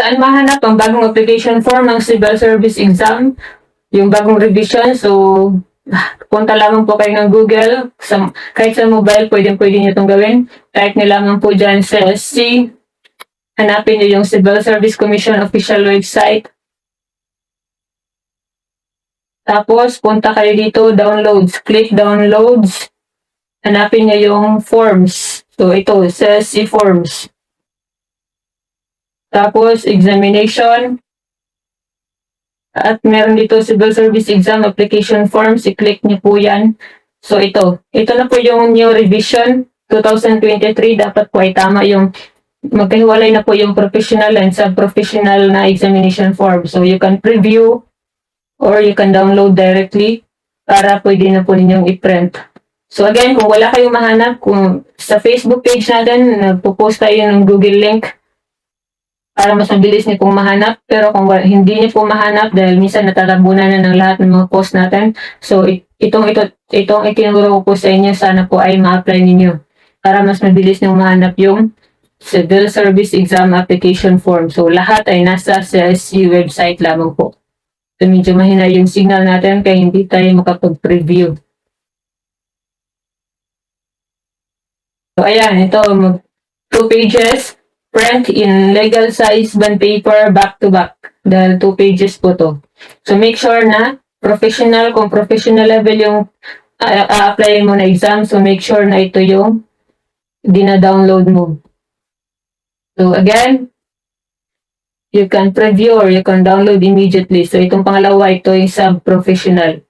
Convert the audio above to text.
Saan mahanap ang bagong application form ng civil service exam? Yung bagong revision. So, punta lamang po kayo ng Google. Kahit sa mobile, pwede nyo itong gawin. Type nyo lamang po dyan sa SC. Hanapin nyo yung Civil Service Commission official website. Tapos, punta kayo dito, downloads. Click downloads. Hanapin nyo yung forms. So, ito, CSC forms. Tapos, examination. At meron dito Civil Service Exam Application Forms. I-click nyo po yan. So, ito. Ito na po yung new revision 2023. Dapat po ay tama yung magkahiwalay na po yung professional and sub-professional na examination form. So, you can preview or you can download directly para pwede na po ninyong i-print. So, again, kung wala kayong mahanap, kung sa Facebook page natin, nagpo-post tayo ng Google link para mas mabilis niyo pong mahanap. Pero kung hindi niyo po mahanap dahil minsan natatabunan na ng lahat ng mga post natin, so itong itinuro ko po sa inyo, sana po ay ma-apply ninyo para mas mabilis niyo mahanap yung Civil Service Exam Application Form. So lahat ay nasa CSC website lamang po. So medyo mahina yung signal natin kaya hindi tayo makapag-preview. So ayan, ito 2 pages. Print in legal size bond paper back to back. Dahil 2 pages po to. So make sure na professional, kung professional level yung apply mo na exam, so make sure na ito yung dina-download mo. So again, you can preview or you can download immediately. So itong pangalawa, ito yung sub-professional.